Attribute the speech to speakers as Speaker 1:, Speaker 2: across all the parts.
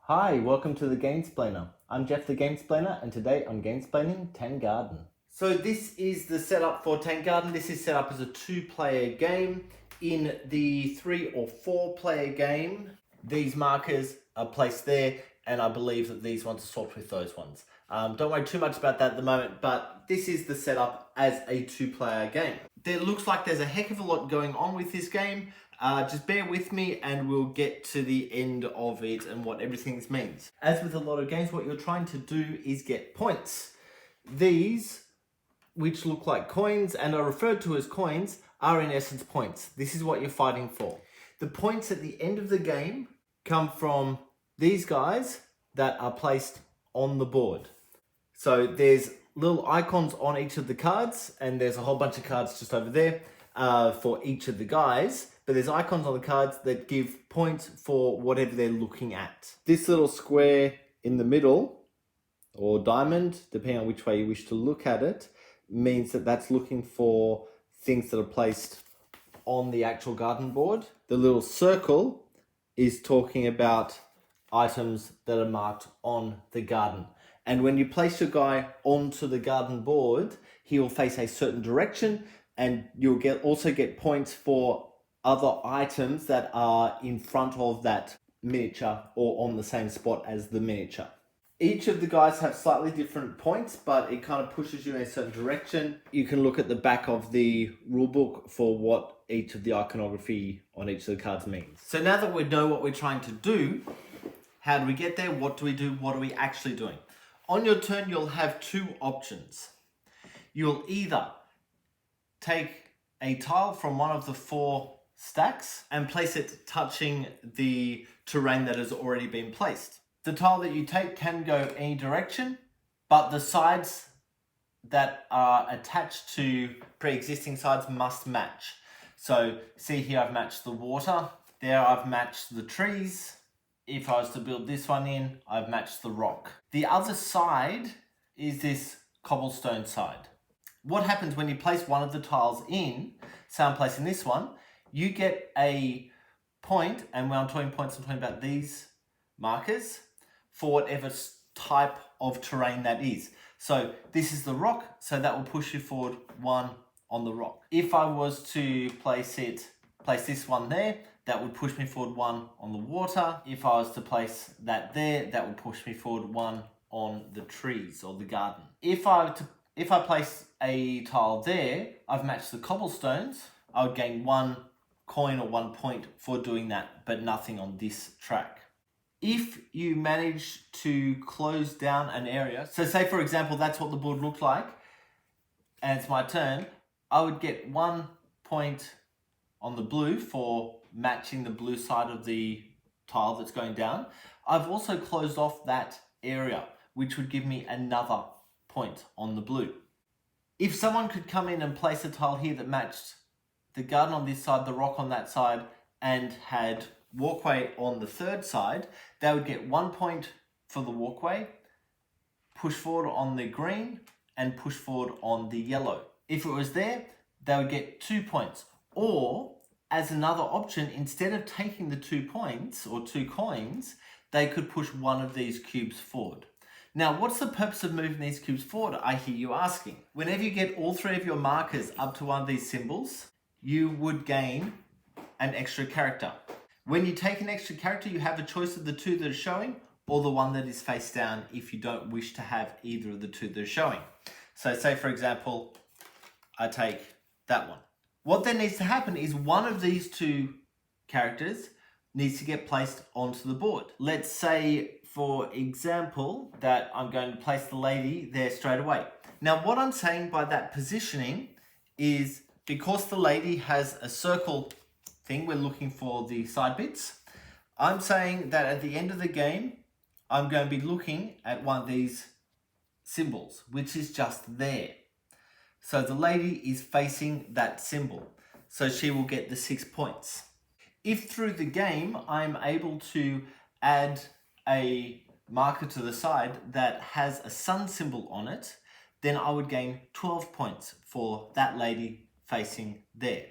Speaker 1: Hi, welcome to the Gamesplainer. I'm Jeff the Gamesplainer, and today I'm Gamesplaining Tang Garden. So this is the setup for Tang Garden. This is set up as a 2-player game. In the 3 or 4-player game, these markers are placed there, and I believe that these ones are swapped with those ones. Don't worry too much about that at the moment, but this is the setup as a 2-player game. There looks like there's a heck of a lot going on with this game. Just bear with me and we'll get to the end of it and what everything means. As with a lot of games, what you're trying to do is get points. These, which look like coins and are referred to as coins, are in essence points. This is what you're fighting for. The points at the end of the game come from these guys that are placed on the board. So there's little icons on each of the cards, and there's a whole bunch of cards just over there for each of the guys. But there's icons on the cards that give points for whatever they're looking at. This little square in the middle, or diamond, depending on which way you wish to look at it, means that that's looking for things that are placed on the actual garden board. The little circle is talking about items that are marked on the garden. And when you place your guy onto the garden board, he will face a certain direction, and you'll also get points for other items that are in front of that miniature or on the same spot as the miniature. Each of the guys have slightly different points, but it kind of pushes you in a certain direction. You can look at the back of the rulebook for what each of the iconography on each of the cards means. So now that we know what we're trying to do, how do we get there? What do we do? What are we actually doing? On your turn, you'll have 2 options. You'll either take a tile from one of the 4 stacks and place it touching the terrain that has already been placed. The tile that you take can go any direction, but the sides that are attached to pre-existing sides must match. So see here, I've matched the water. There I've matched the trees. If I was to build this one in, I've matched the rock. The other side is this cobblestone side. What happens when you place one of the tiles in, say I'm placing this one, you get a point, and when I'm talking points, I'm talking about these markers, for whatever type of terrain that is. So this is the rock, so that will push you forward 1 on the rock. If I was to place this one there, that would push me forward 1 on the water. If I was to place that there, that would push me forward 1 on the trees or the garden. If I place a tile there, I've matched the cobblestones, I would gain 1 coin or 1 point for doing that, but nothing on this track. If you manage to close down an area, so say for example, that's what the board looked like, and it's my turn, I would get 1 point on the blue for matching the blue side of the tile that's going down. I've also closed off that area, which would give me another point on the blue. If someone could come in and place a tile here that matched the garden on this side, the rock on that side, and had walkway on the 3rd side, they would get 1 point for the walkway, push forward on the green, and push forward on the yellow. If it was there, they would get 2 points. Or, as another option, instead of taking the 2 points or 2 coins, they could push one of these cubes forward. Now, what's the purpose of moving these cubes forward, I hear you asking? Whenever you get all 3 of your markers up to one of these symbols, you would gain an extra character. When you take an extra character, you have a choice of the 2 that are showing, or the one that is face down if you don't wish to have either of the 2 that are showing. So say for example, I take that one. What then needs to happen is one of these 2 characters needs to get placed onto the board. Let's say, for example, that I'm going to place the lady there straight away. Now, what I'm saying by that positioning is because the lady has a circle thing, we're looking for the side bits. I'm saying that at the end of the game, I'm going to be looking at one of these symbols, which is just there. So the lady is facing that symbol, so she will get the 6 points. If through the game I'm able to add a marker to the side that has a sun symbol on it, then I would gain 12 points for that lady facing there.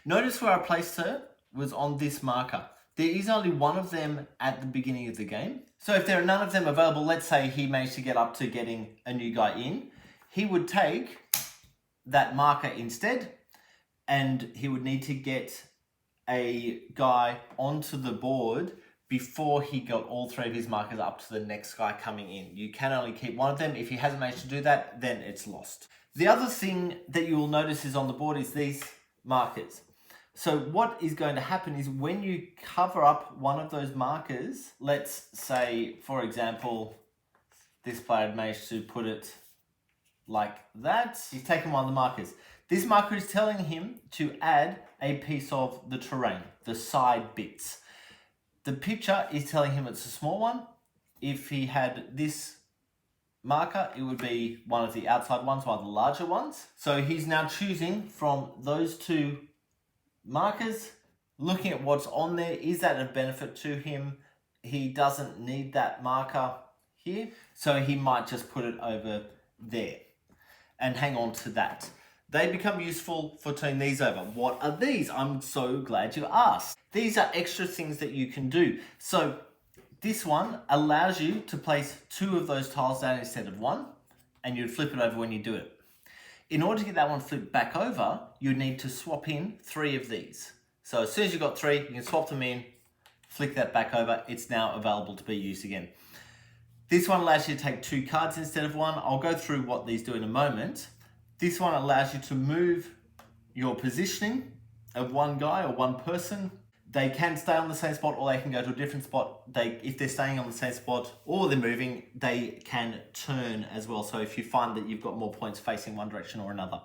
Speaker 1: Notice where I placed her was on this marker. There is only one of them at the beginning of the game. So if there are none of them available, let's say he managed to get up to getting a new guy in, he would take that marker instead, and he would need to get a guy onto the board before he got all three of his markers up to the next guy coming in. You can only keep one of them. If he hasn't managed to do that, then it's lost. The other thing that you will notice is on the board is these markers. So what is going to happen is when you cover up one of those markers, let's say, for example, this player had managed to put it like that. He's taken one of the markers. This marker is telling him to add a piece of the terrain, the side bits. The picture is telling him it's a small one. If he had this marker, it would be one of the outside ones, one of the larger ones. So he's now choosing from those two markers, looking at what's on there. Is that a benefit to him? He doesn't need that marker here, so he might just put it over there and hang on to that. They become useful for turning these over. What are these? I'm so glad you asked. These are extra things that you can do. So this one allows you to place two of those tiles down instead of one, and you'd flip it over when you do it. In order to get that one flipped back over, you need to swap in three of these. So as soon as you've got three, you can swap them in, flick that back over. It's now available to be used again. This one allows you to take two cards instead of one. I'll go through what these do in a moment. This one allows you to move your positioning of one guy or one person. They can stay on the same spot or they can go to a different spot. If they're staying on the same spot or they're moving, they can turn as well. So if you find that you've got more points facing one direction or another.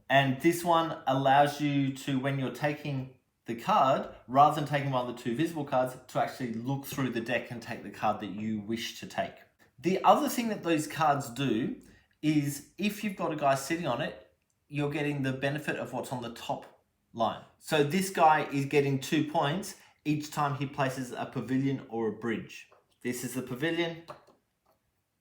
Speaker 1: And this one allows you to, when you're taking the card, rather than taking one of the two visible cards, to actually look through the deck and take the card that you wish to take. The other thing that those cards do is if you've got a guy sitting on it, you're getting the benefit of what's on the top line. So this guy is getting 2 points each time he places a pavilion or a bridge. This is the pavilion,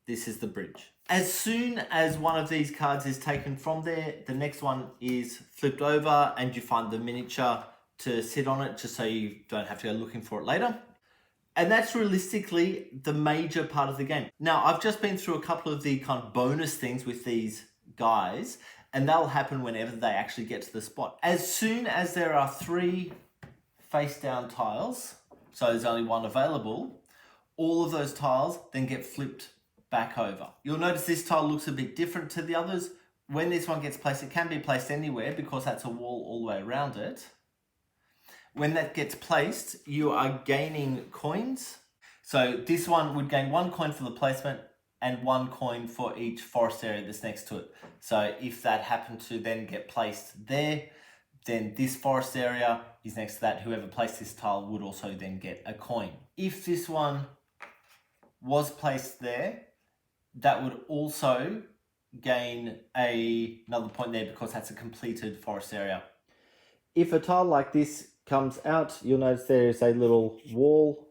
Speaker 1: this is the bridge. As soon as one of these cards is taken from there, the next one is flipped over and you find the miniature to sit on it just so you don't have to go looking for it later. And that's realistically the major part of the game. Now, I've just been through a couple of the kind of bonus things with these guys, and that'll happen whenever they actually get to the spot. As soon as there are 3 face down tiles, so there's only one available, all of those tiles then get flipped back over. You'll notice this tile looks a bit different to the others. When this one gets placed, it can be placed anywhere because that's a wall all the way around it. When that gets placed, you are gaining coins. So this one would gain 1 coin for the placement and 1 coin for each forest area that's next to it. So if that happened to then get placed there, then this forest area is next to that. Whoever placed this tile would also then get a coin. If this one was placed there, that would also gain another point there because that's a completed forest area. If a tile like this comes out, you'll notice there is a little wall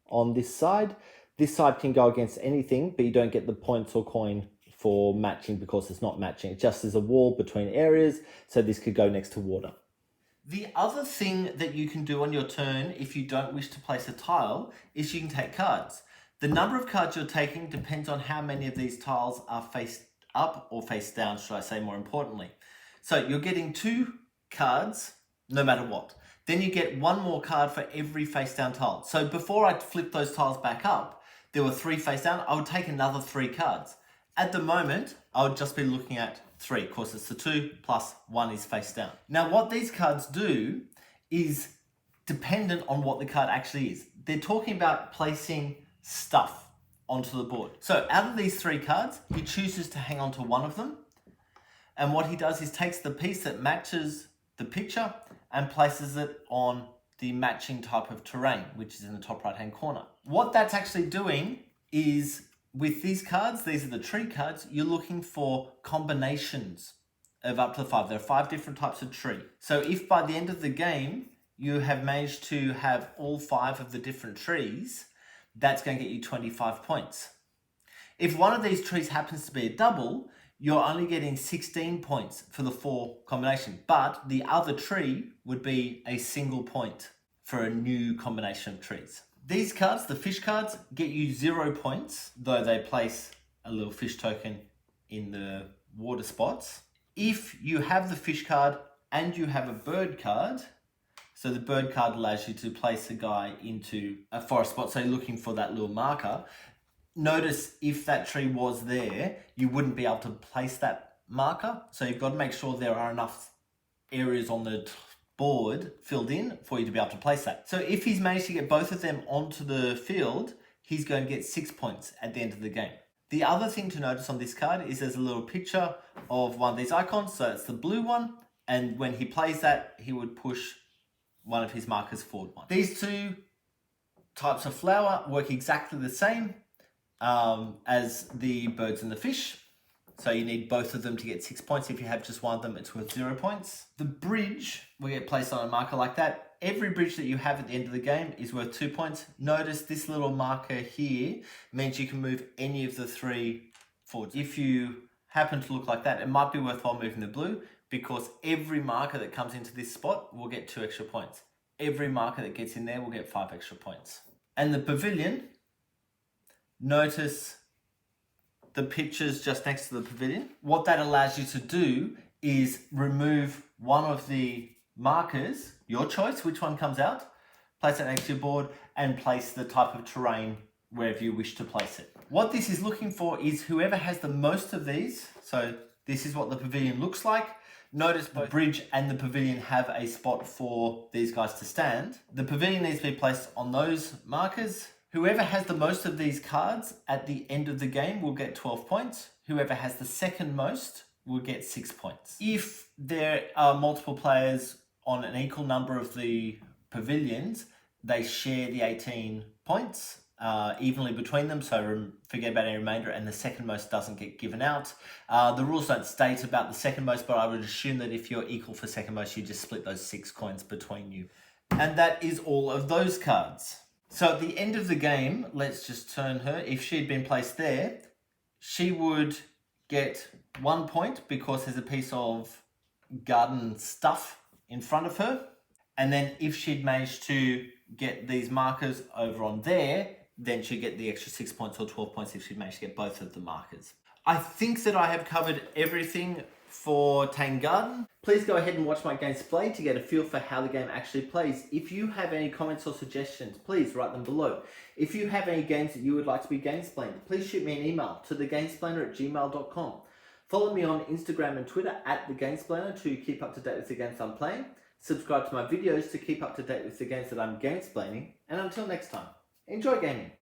Speaker 1: on this side. This side can go against anything, but you don't get the points or coin for matching because it's not matching. It just is a wall between areas, so this could go next to water. The other thing that you can do on your turn if you don't wish to place a tile is you can take cards. The number of cards you're taking depends on how many of these tiles are face up or face down, should I say more importantly. So you're getting 2 cards no matter what. Then you get 1 more card for every face down tile. So before I flip those tiles back up, there were 3 face down, I would take another 3 cards. At the moment, I would just be looking at 3. Of course, it's the 2 plus 1 is face down. Now, what these cards do is dependent on what the card actually is. They're talking about placing stuff onto the board. So out of these 3 cards, he chooses to hang on to one of them. And what he does is takes the piece that matches the picture and places it on the matching type of terrain, which is in the top right hand corner. What that's actually doing is with these cards, these are the tree cards, you're looking for combinations of up to 5. There are 5 different types of tree. So if by the end of the game, you have managed to have all 5 of the different trees, that's going to get you 25 points. If one of these trees happens to be a double, you're only getting 16 points for the 4 combination, but the other tree would be a single point. for a new combination of trees. These cards, the fish cards, get you 0 points, though they place a little fish token in the water spots. If you have the fish card and you have a bird card, so the bird card allows you to place a guy into a forest spot, so you're looking for that little marker. Notice if that tree was there, you wouldn't be able to place that marker. So you've got to make sure there are enough areas on the board filled in for you to be able to place that. So if he's managed to get both of them onto the field, he's going to get 6 points at the end of the game. The other thing to notice on this card is there's a little picture of one of these icons. So it's the blue one. And when he plays that, he would push one of his markers forward one. These two types of flower work exactly the same as the birds and the fish. So you need both of them to get 6 points. If you have just one of them, it's worth 0 points. The bridge will get placed on a marker like that. Every bridge that you have at the end of the game is worth 2 points. Notice this little marker here means you can move any of the 3 forwards. If you happen to look like that, it might be worthwhile moving the blue, because every marker that comes into this spot will get 2 extra points. Every marker that gets in there will get 5 extra points. And the pavilion, notice the pictures just next to the pavilion. What that allows you to do is remove one of the markers, your choice, which one comes out, place it next to your board, and place the type of terrain wherever you wish to place it. What this is looking for is whoever has the most of these. So this is what the pavilion looks like. Notice both the bridge and the pavilion have a spot for these guys to stand. The pavilion needs to be placed on those markers. Whoever has the most of these cards at the end of the game will get 12 points. Whoever has the second most will get 6 points. If there are multiple players on an equal number of the pavilions, they share the 18 points evenly between them, so forget about any remainder, and the second most doesn't get given out. The rules don't state about the second most, but I would assume that if you're equal for second most, you just split those 6 coins between you. And that is all of those cards. So at the end of the game, let's just turn her. If she had been placed there, she would get 1 point because there's a piece of garden stuff in front of her. And then if she'd managed to get these markers over on there, then she'd get the extra 6 points or 12 points if she'd managed to get both of the markers. I think that I have covered everything for Tang Garden. Please go ahead and watch my Gamesplained to get a feel for how the game actually plays. If you have any comments or suggestions, please write them below. If you have any games that you would like to be Gamesplained, please shoot me an email to thegamesplainer@gmail.com. Follow me on Instagram and Twitter @thegamesplainer to keep up to date with the games I'm playing. Subscribe to my videos to keep up to date with the games that I'm gamesplaining. And until next time, enjoy gaming.